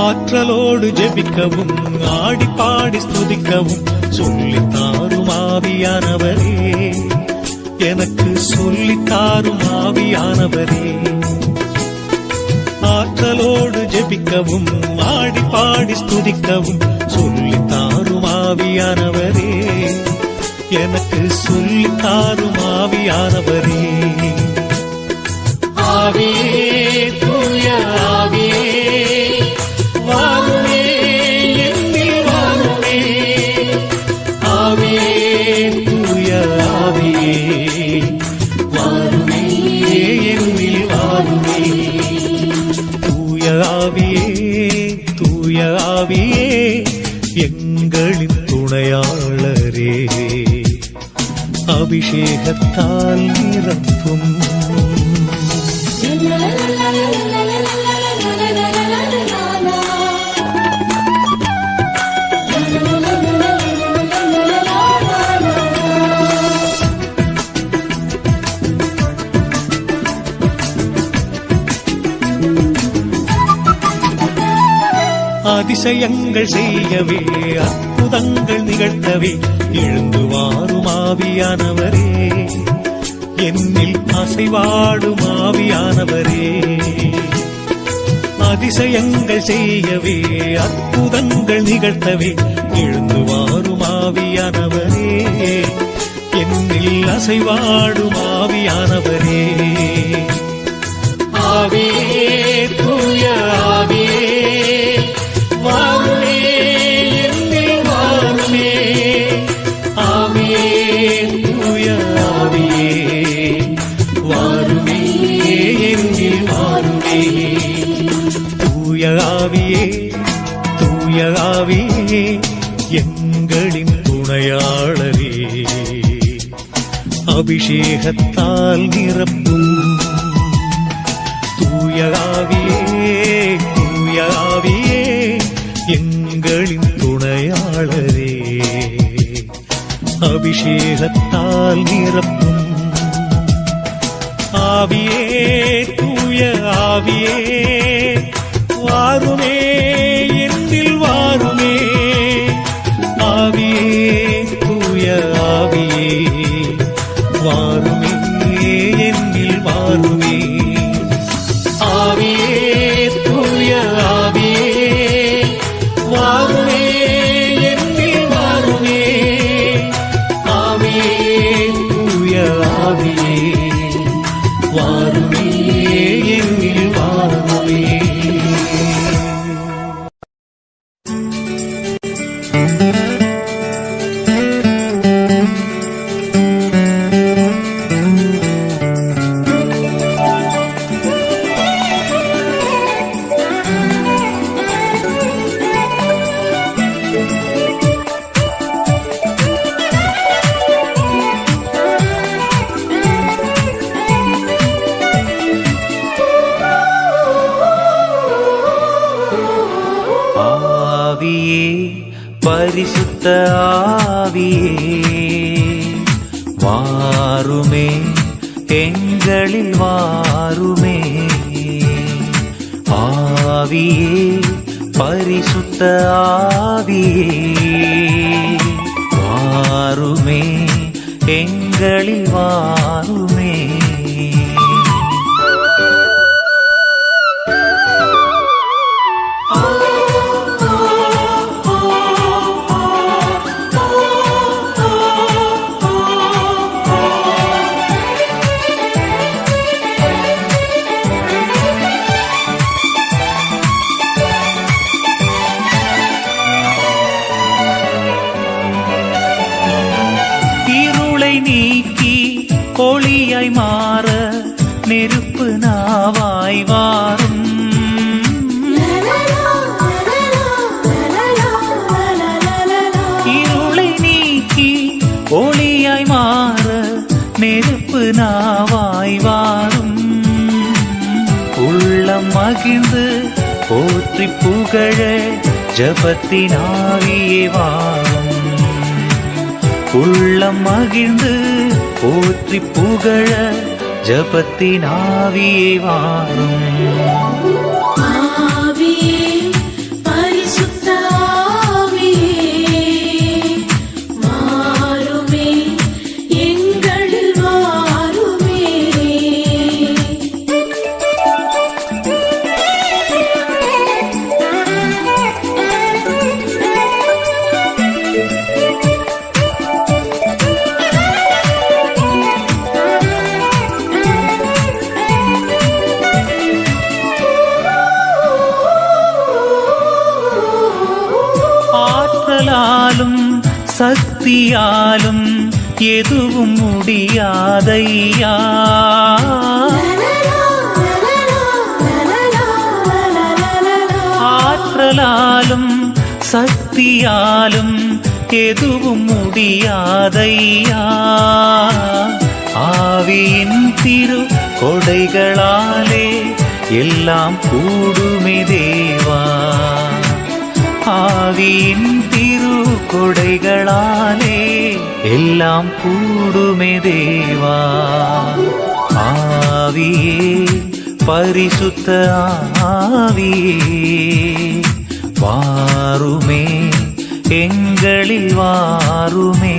ஆற்றலோடு ஜெபிக்கவும் ஆடி பாடி ஸ்துதிக்கவும் சொல்லித்தாரும் ஆவியானவரே, எனக்கு சொல்லித்தாரும் ஆவியானவரே. ஆற்றலோடு ஜெபிக்கவும் ஆடி பாடி ஸ்துதிக்கவும் சொல்லித்தாரும் ஆவியானவரே, எனக்கு சொல்லித்தாரும் ஆவியானவரே. ஆவியே தூய ஆவியே வாருமே, என்னில் வாருமே. ஆவியே தூய ஆவியே வாருமே, என்னில் வாருமே. தூய ஆவியே தூய ஆவியே எங்களின் துணையாளரே அபிஷேகத்தால் நிரப்பும். அதிசயங்கள் செய்யவே அற்புதங்கள் நிகழ்த்தவே எழுந்து வாரும் ஆவியானவரே, என்னில் அசைவாடும் ஆவியானவரே. அதிசயங்கள் செய்யவே அற்புதங்கள் நிகழ்த்தவே எழுந்து வாரும் ஆவியானவரே, என்னில் அசைவாடும் ஆவியானவரே. ஆவியே தூய ஆவியே வாருமே, என்னில் வாருமே. ஆவியே தூய ஆவியே வாருமே, என்னில் வாருமே. தூய ஆவியே தூய ஆவியே எங்களின் துணையாளரே அபிஷேகத்தால் நிரப்பும். தூய ஆவியே தூய ஆவியே எங்களின் துணையாளரே அபிஷேகத்தால் நிரப்பும். ஆவியே தூய ஆவியே வாருமே, என்னில் வாருமே. ஆவியே தூய ஆவியே வாருமே, என்னில் வாருமே. ஆவியே தூய ஆவியே வாருமே, என்னில் வாருமே. ஆவியே தூய ஆவியே வாருமே, என்னில் வாருமே. பரிசுத்த ஆவியே வாருமே எங்களில் வாருமே ஆவியே பரிசுத்த ஆவியே வாருமே எங்களில் வாருமே நீக்கி ஒளியாய் மாற நெருப்பு நாவாய் வாரும் இருளை நீக்கி ஒளியாய் மாற நெருப்பு நாவாய் வாரும் உள்ளம் மகிழ்ந்து போற்றி புகழ ஜபத்தினாவியே வாரும் உள்ளம் மகிழ்ந்து போற்றி புகழ ஜபத்தினாவியே வாரும்
ஆவியே பரிசுத்த ஆவியே வாருமே எங்களில் வாருமே
ஆற்றலாலும் சக்தியாலும் எதுவும் முடியாதையா ஆற்றலாலும் சக்தியாலும் எதுவும் முடியாதையா ஆவியின் திரு கொடைகளாலே எல்லாம் கூடுமே தேவா ஆவியின் திரு கொடைகளாலே எல்லாம் கூடுமே தேவா ஆவியே பரிசுத்த ஆவியே வாருமே எங்களில் வாருமே